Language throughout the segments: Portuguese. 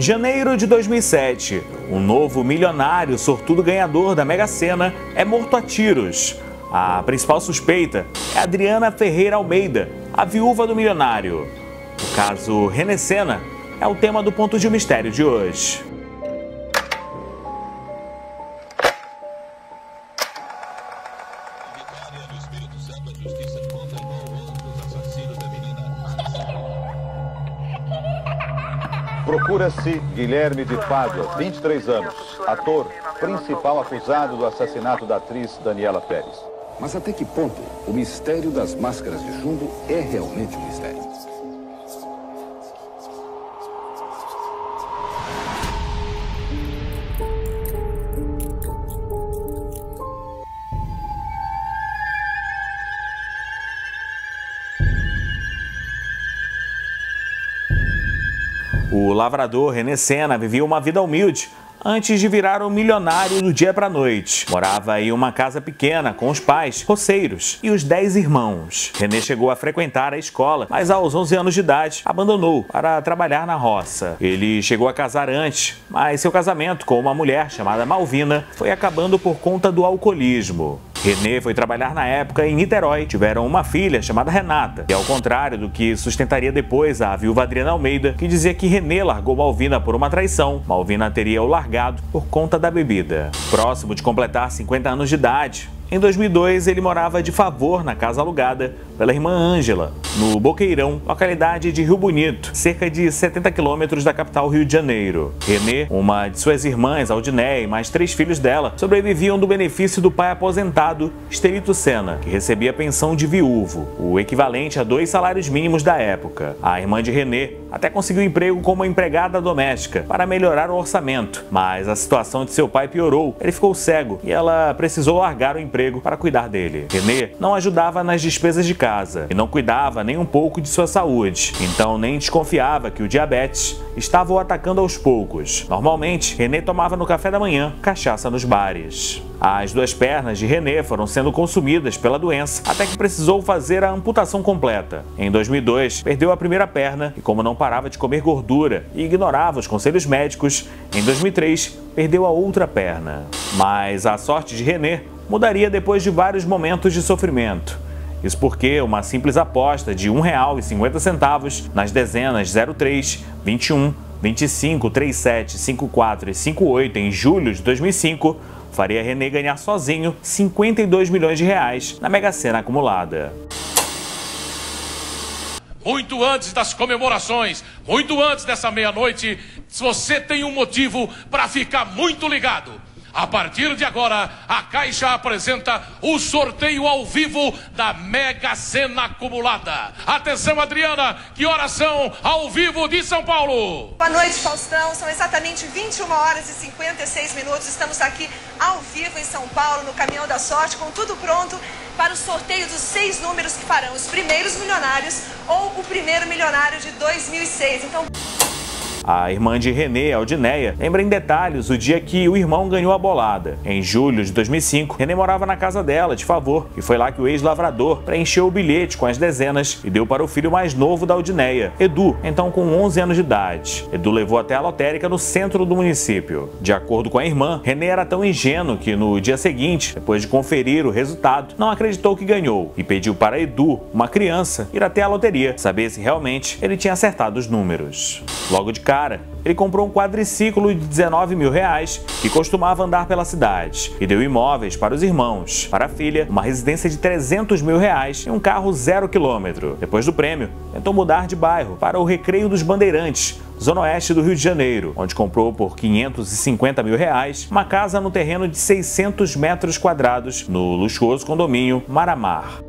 Janeiro de 2007, um novo milionário sortudo ganhador da Mega Sena é morto a tiros. A principal suspeita é Adriana Ferreira Almeida, a viúva do milionário. O caso René Sena é o tema do Ponto de Mistério de hoje. Procura-se Guilherme de Pádua, 23 anos, ator, principal acusado do assassinato da atriz Daniela Pérez. Mas até que ponto o mistério das máscaras de chumbo é realmente um mistério? O lavrador René Sena vivia uma vida humilde antes de virar um milionário do dia para a noite. Morava em uma casa pequena com os pais, roceiros, e os 10 irmãos. René chegou a frequentar a escola, mas aos 11 anos de idade abandonou para trabalhar na roça. Ele chegou a casar antes, mas seu casamento com uma mulher chamada Malvina foi acabando por conta do alcoolismo. René foi trabalhar na época em Niterói. Tiveram uma filha chamada Renata, e ao contrário do que sustentaria depois a viúva Adriana Almeida, que dizia que René largou Malvina por uma traição, Malvina teria o largado por conta da bebida. Próximo de completar 50 anos de idade, em 2002, ele morava de favor na casa alugada pela irmã Ângela, no Boqueirão, localidade de Rio Bonito, cerca de 70 quilômetros da capital Rio de Janeiro. René, uma de suas irmãs, Aldinéia, e mais 3 filhos dela, sobreviviam do benefício do pai aposentado, Estelito Sena, que recebia pensão de viúvo, o equivalente a 2 salários mínimos da época. A irmã de René até conseguiu emprego como empregada doméstica para melhorar o orçamento, mas a situação de seu pai piorou. Ele ficou cego e ela precisou largar o emprego para cuidar dele. René não ajudava nas despesas de casa e não cuidava nem um pouco de sua saúde, então nem desconfiava que o diabetes estava o atacando aos poucos. Normalmente, René tomava no café da manhã cachaça nos bares. As 2 pernas de René foram sendo consumidas pela doença até que precisou fazer a amputação completa. Em 2002, perdeu a primeira perna e, como não parava de comer gordura e ignorava os conselhos médicos, em 2003 perdeu a outra perna. Mas a sorte de René mudaria depois de vários momentos de sofrimento. Isso porque uma simples aposta de R$ 1,50 nas dezenas 03, 21, 25, 37, 54 e 58 em julho de 2005 faria René ganhar sozinho 52 milhões de reais na Mega Sena acumulada. Muito antes das comemorações, muito antes dessa meia-noite, você tem um motivo para ficar muito ligado. A partir de agora, a Caixa apresenta o sorteio ao vivo da Mega Sena acumulada. Atenção, Adriana, que horas são ao vivo de São Paulo? Boa noite, Faustão. São exatamente 21 horas e 56 minutos. Estamos aqui ao vivo em São Paulo, no Caminhão da Sorte, com tudo pronto para o sorteio dos 6 números que farão os primeiros milionários ou o primeiro milionário de 2006. Então... A irmã de René, Aldinéia, lembra em detalhes o dia que o irmão ganhou a bolada. Em julho de 2005, René morava na casa dela, de favor, e foi lá que o ex-lavrador preencheu o bilhete com as dezenas e deu para o filho mais novo da Aldinéia, Edu, então com 11 anos de idade. Edu levou até a lotérica no centro do município. De acordo com a irmã, René era tão ingênuo que no dia seguinte, depois de conferir o resultado, não acreditou que ganhou e pediu para Edu, uma criança, ir até a loteria, saber se realmente ele tinha acertado os números. Logo de cara, ele comprou um quadriciclo de 19 mil reais que costumava andar pela cidade e deu imóveis para os irmãos. Para a filha, uma residência de 300 mil reais e um carro 0 km. Depois do prêmio, tentou mudar de bairro para o Recreio dos Bandeirantes, zona oeste do Rio de Janeiro, onde comprou por 550 mil reais uma casa no terreno de 600 metros quadrados no luxuoso condomínio Maramar.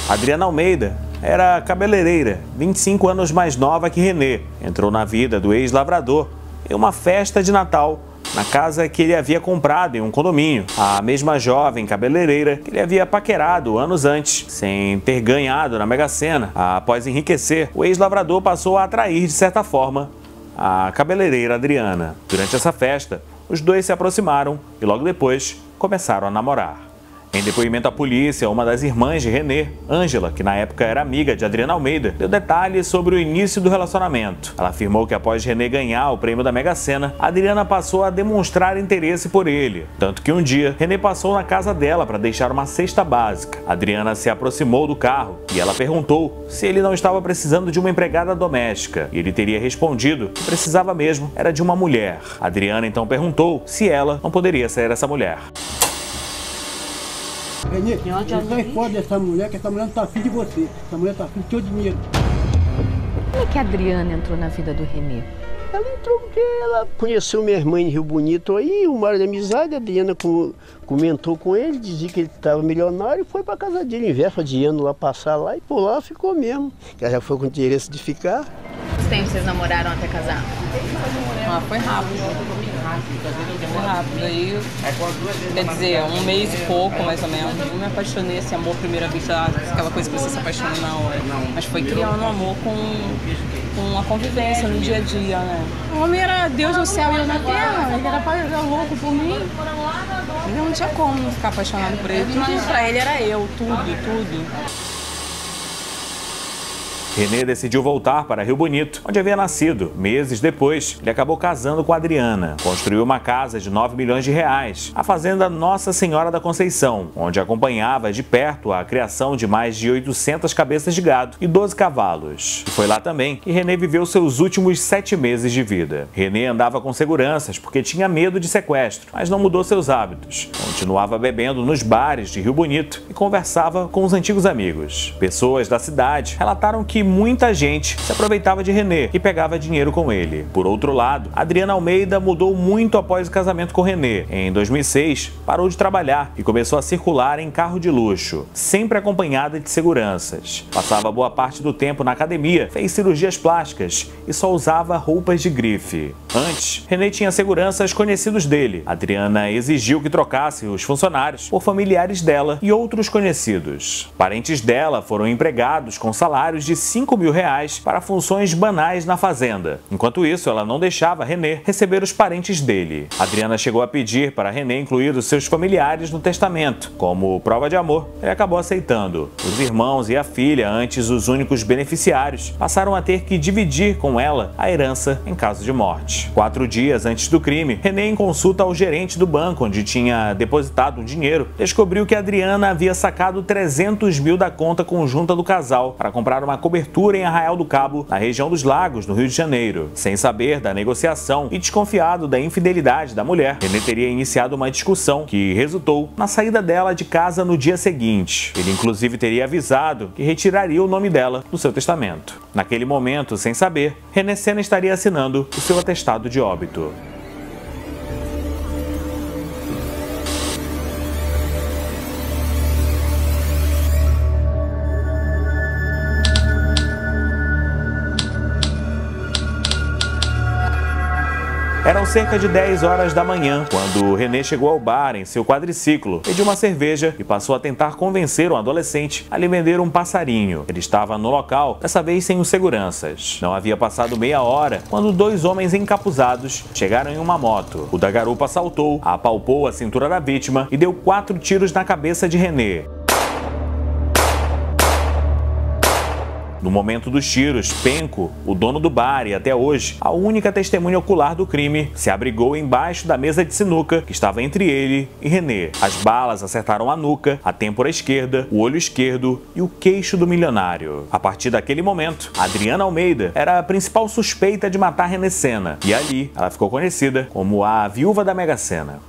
Adriana Almeida era cabeleireira, 25 anos mais nova que René. Entrou na vida do ex-lavrador em uma festa de Natal na casa que ele havia comprado em um condomínio. A mesma jovem cabeleireira que ele havia paquerado anos antes, sem ter ganhado na Mega Sena. Após enriquecer, o ex-lavrador passou a atrair, de certa forma, a cabeleireira Adriana. Durante essa festa, os dois se aproximaram e logo depois começaram a namorar. Em depoimento à polícia, uma das irmãs de Renê, Ângela, que na época era amiga de Adriana Almeida, deu detalhes sobre o início do relacionamento. Ela afirmou que após Renê ganhar o prêmio da Mega Sena, Adriana passou a demonstrar interesse por ele. Tanto que um dia, Renê passou na casa dela para deixar uma cesta básica. Adriana se aproximou do carro e ela perguntou se ele não estava precisando de uma empregada doméstica. E ele teria respondido que precisava mesmo era de uma mulher. Adriana então perguntou se ela não poderia ser essa mulher. Renê, sai fora dessa mulher, que essa mulher não tá afim de você. Essa mulher tá afim do teu dinheiro. Como é que a Adriana entrou na vida do Renê? Ela entrou porque ela conheceu minha irmã em Rio Bonito aí, uma hora de amizade, a Adriana comentou com ele, dizia que ele estava milionário e foi para casa dele, em véspera de ano lá passar lá e por lá ficou mesmo. Ela já foi com interesse de ficar. Quanto tempo vocês namoraram até casar? Foi rápido. Foi rápido. Aí, quer dizer, um mês e pouco, mais ou menos. Eu me apaixonei, esse amor à primeira vista, aquela coisa que você se apaixona na hora. Mas foi criando um amor com a convivência no dia a dia, né? O homem era Deus no céu e eu na terra, ele era louco por mim. Eu não tinha como não ficar apaixonado por ele. Tudo pra ele era eu, tudo. Renê decidiu voltar para Rio Bonito, onde havia nascido. Meses depois, ele acabou casando com Adriana. Construiu uma casa de 9 milhões de reais, a fazenda Nossa Senhora da Conceição, onde acompanhava de perto a criação de mais de 800 cabeças de gado e 12 cavalos. E foi lá também que Renê viveu seus últimos 7 meses de vida. Renê andava com seguranças porque tinha medo de sequestro, mas não mudou seus hábitos. Continuava bebendo nos bares de Rio Bonito e conversava com os antigos amigos. Pessoas da cidade relataram que muita gente se aproveitava de Renê e pegava dinheiro com ele. Por outro lado, Adriana Almeida mudou muito após o casamento com Renê. Em 2006, parou de trabalhar e começou a circular em carro de luxo, sempre acompanhada de seguranças. Passava boa parte do tempo na academia, fez cirurgias plásticas e só usava roupas de grife. Antes, Renê tinha seguranças conhecidos dele. Adriana exigiu que trocasse os funcionários por familiares dela e outros conhecidos. Parentes dela foram empregados com salários de 5 mil reais para funções banais na fazenda. Enquanto isso, ela não deixava Renê receber os parentes dele. Adriana chegou a pedir para Renê incluir os seus familiares no testamento. Como prova de amor, ele acabou aceitando. Os irmãos e a filha, antes os únicos beneficiários, passaram a ter que dividir com ela a herança em caso de morte. 4 dias antes do crime, Renê, em consulta ao gerente do banco onde tinha depositado o dinheiro, descobriu que Adriana havia sacado 300 mil da conta conjunta do casal para comprar uma cobertura em Arraial do Cabo, na região dos Lagos, no Rio de Janeiro. Sem saber da negociação e desconfiado da infidelidade da mulher, Renê teria iniciado uma discussão que resultou na saída dela de casa no dia seguinte. Ele inclusive teria avisado que retiraria o nome dela do seu testamento. Naquele momento, sem saber, Renê Sena estaria assinando o seu atestado de óbito. Eram cerca de 10 horas da manhã, quando Renê chegou ao bar em seu quadriciclo, pediu uma cerveja e passou a tentar convencer um adolescente a lhe vender um passarinho. Ele estava no local, dessa vez sem os seguranças. Não havia passado meia hora, quando 2 homens encapuzados chegaram em uma moto. O da garupa saltou, apalpou a cintura da vítima e deu 4 tiros na cabeça de Renê. No momento dos tiros, Penco, o dono do bar e até hoje a única testemunha ocular do crime, se abrigou embaixo da mesa de sinuca que estava entre ele e Renê. As balas acertaram a nuca, a têmpora esquerda, o olho esquerdo e o queixo do milionário. A partir daquele momento, Adriana Almeida era a principal suspeita de matar Renê Sena e ali ela ficou conhecida como a viúva da Mega Sena.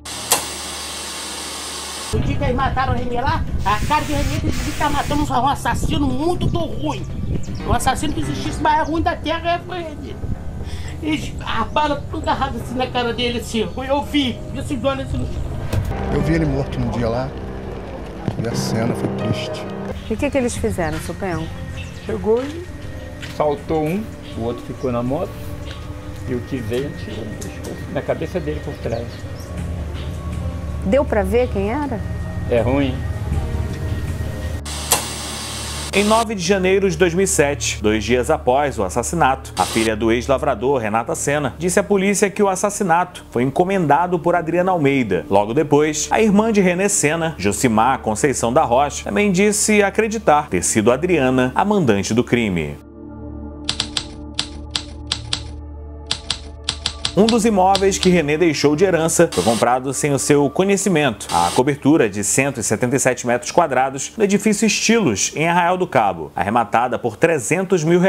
O dia que eles mataram o Renê lá, a cara de Renê disse que tá matando um assassino muito ruim. Um assassino que existisse mais ruim da terra foi Renê. E a bala toda agarrada assim na cara dele, assim. Eu vi esses dois assim. Eu vi ele morto no dia lá e a cena foi triste. E o que eles fizeram, seu Penco? Pegou e saltou um, o outro ficou na moto e o que veio tirou no pescoço, na cabeça dele por trás. Deu pra ver quem era? É ruim. Em 9 de janeiro de 2007, 2 dias após o assassinato, a filha do ex-lavrador, Renata Sena, disse à polícia que o assassinato foi encomendado por Adriana Almeida. Logo depois, a irmã de Renê Sena, Josimar Conceição da Rocha, também disse acreditar ter sido Adriana a mandante do crime. Um dos imóveis que Renê deixou de herança foi comprado sem o seu conhecimento. A cobertura de 177 metros quadrados do edifício Estilos, em Arraial do Cabo, arrematada por R$300 mil.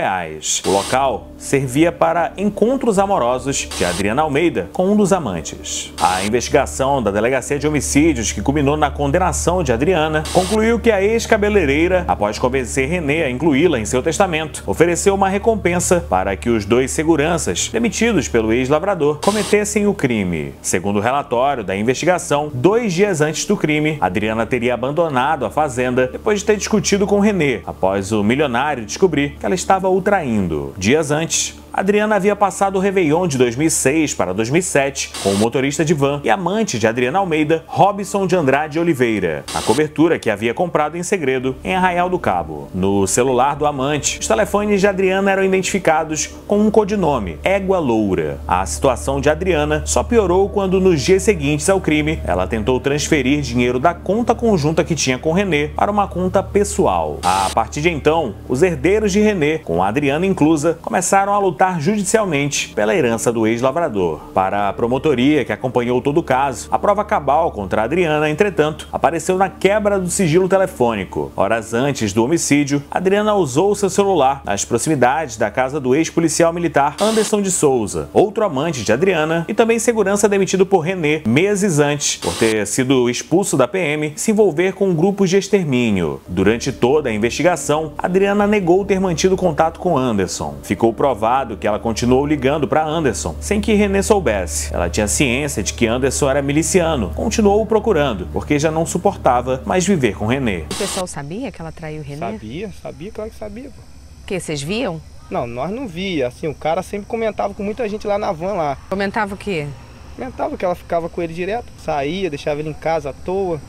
O local servia para encontros amorosos de Adriana Almeida com um dos amantes. A investigação da Delegacia de Homicídios, que culminou na condenação de Adriana, concluiu que a ex-cabeleireira, após convencer Renê a incluí-la em seu testamento, ofereceu uma recompensa para que os dois seguranças, demitidos pelo ex-lavrador, cometessem o crime. Segundo o relatório da investigação, 2 dias antes do crime, Adriana teria abandonado a fazenda depois de ter discutido com Renê, após o milionário descobrir que ela estava o traindo. Dias antes, Adriana havia passado o Réveillon de 2006 para 2007 com o motorista de van e amante de Adriana Almeida, Robson de Andrade Oliveira, a cobertura que havia comprado em segredo em Arraial do Cabo. No celular do amante, os telefones de Adriana eram identificados com um codinome, Égua Loura. A situação de Adriana só piorou quando, nos dias seguintes ao crime, ela tentou transferir dinheiro da conta conjunta que tinha com Renê para uma conta pessoal. A partir de então, os herdeiros de Renê, com a Adriana inclusa, começaram a lutar judicialmente pela herança do ex-lavrador. Para a promotoria que acompanhou todo o caso, a prova cabal contra a Adriana, entretanto, apareceu na quebra do sigilo telefônico. Horas antes do homicídio, Adriana usou seu celular nas proximidades da casa do ex-policial militar Anderson de Souza, outro amante de Adriana e também segurança demitido por Renê meses antes, por ter sido expulso da PM e se envolver com grupos de extermínio. Durante toda a investigação, Adriana negou ter mantido contato com Anderson. Ficou provado que ela continuou ligando para Anderson sem que Renê soubesse. Ela tinha ciência de que Anderson era miliciano, continuou o procurando, porque já não suportava mais viver com Renê. O pessoal sabia que ela traiu o Renê? Sabia, claro que sabia. Pô. O que, vocês viam? Não, nós não via. Assim, o cara sempre comentava com muita gente lá na van lá. Comentava o quê? Comentava que ela ficava com ele direto, saía, deixava ele em casa à toa.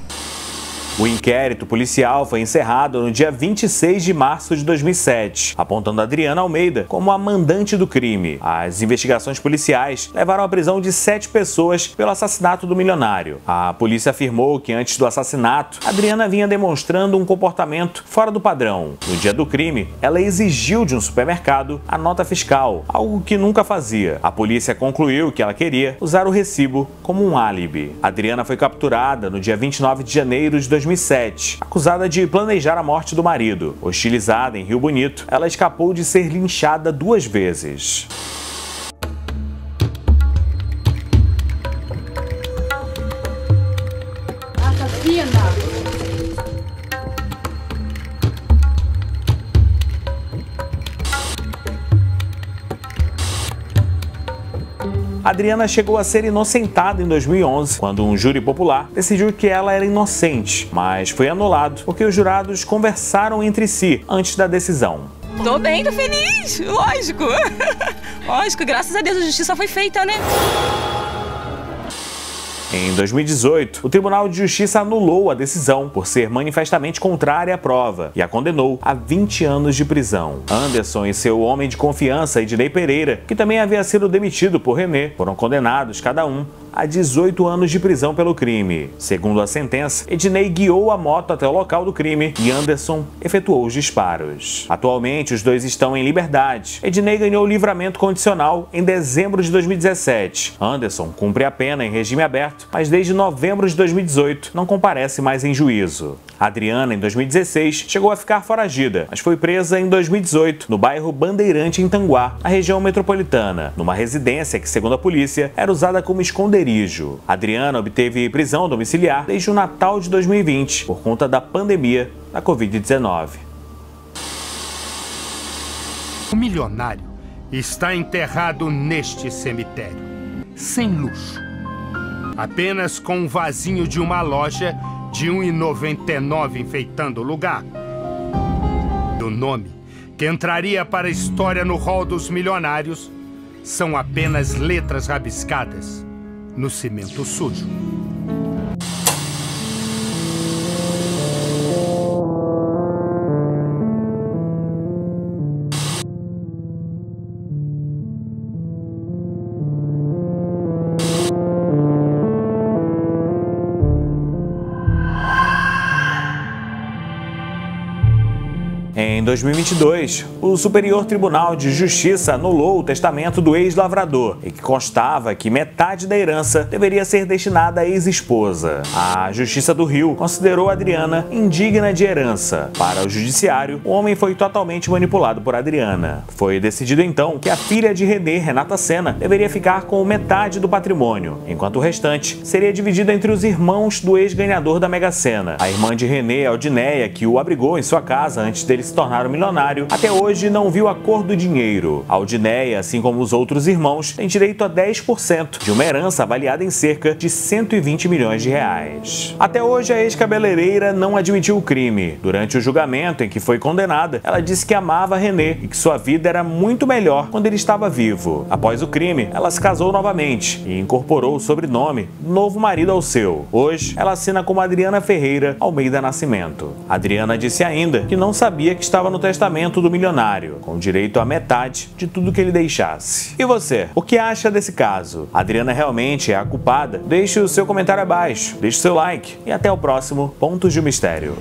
O inquérito policial foi encerrado no dia 26 de março de 2007, apontando Adriana Almeida como a mandante do crime. As investigações policiais levaram à prisão de 7 pessoas pelo assassinato do milionário. A polícia afirmou que antes do assassinato, Adriana vinha demonstrando um comportamento fora do padrão. No dia do crime, ela exigiu de um supermercado a nota fiscal, algo que nunca fazia. A polícia concluiu que ela queria usar o recibo como um álibi. Adriana foi capturada no dia 29 de janeiro de 2007, acusada de planejar a morte do marido. Hostilizada em Rio Bonito, ela escapou de ser linchada 2 vezes. Adriana chegou a ser inocentada em 2011, quando um júri popular decidiu que ela era inocente, mas foi anulado porque os jurados conversaram entre si antes da decisão. Tô bem, tô feliz, lógico. Lógico, graças a Deus a justiça foi feita, né? Em 2018, o Tribunal de Justiça anulou a decisão por ser manifestamente contrária à prova e a condenou a 20 anos de prisão. Anderson e seu homem de confiança, Ednei Pereira, que também havia sido demitido por Renê, foram condenados cada um a 18 anos de prisão pelo crime. Segundo a sentença, Ednei guiou a moto até o local do crime e Anderson efetuou os disparos. Atualmente, os dois estão em liberdade. Ednei ganhou livramento condicional em dezembro de 2017. Anderson cumpre a pena em regime aberto, mas desde novembro de 2018 não comparece mais em juízo. Adriana, em 2016, chegou a ficar foragida, mas foi presa em 2018 no bairro Bandeirante, em Tanguá, na região metropolitana, numa residência que, segundo a polícia, era usada como esconderijo. Adriana obteve prisão domiciliar desde o Natal de 2020, por conta da pandemia da Covid-19. O milionário está enterrado neste cemitério, sem luxo, apenas com um vasinho de uma loja de R$ 1,99 enfeitando o lugar. O nome, que entraria para a história no hall dos milionários, são apenas letras rabiscadas no cimento sujo. Em 2022, o Superior Tribunal de Justiça anulou o testamento do ex-lavrador, em que constava que metade da herança deveria ser destinada à ex-esposa. A Justiça do Rio considerou Adriana indigna de herança. Para o judiciário, o homem foi totalmente manipulado por Adriana. Foi decidido então que a filha de Renê, Renata Senna, deveria ficar com metade do patrimônio, enquanto o restante seria dividido entre os irmãos do ex-ganhador da Mega Sena. A irmã de Renê, Aldineia, que o abrigou em sua casa antes dele se tornar um milionário, até hoje não viu a cor do dinheiro. A Aldineia, assim como os outros irmãos, tem direito a 10% de uma herança avaliada em cerca de 120 milhões de reais. Até hoje, a ex-cabeleireira não admitiu o crime. Durante o julgamento em que foi condenada, ela disse que amava Renê e que sua vida era muito melhor quando ele estava vivo. Após o crime, ela se casou novamente e incorporou o sobrenome do novo marido ao seu. Hoje, ela assina como Adriana Ferreira Almeida Nascimento. Adriana disse ainda que não sabia que estava no testamento do milionário, com direito a metade de tudo que ele deixasse. E você, o que acha desse caso? A Adriana realmente é a culpada? Deixe o seu comentário abaixo, deixe o seu like e até o próximo Pontos de Mistério.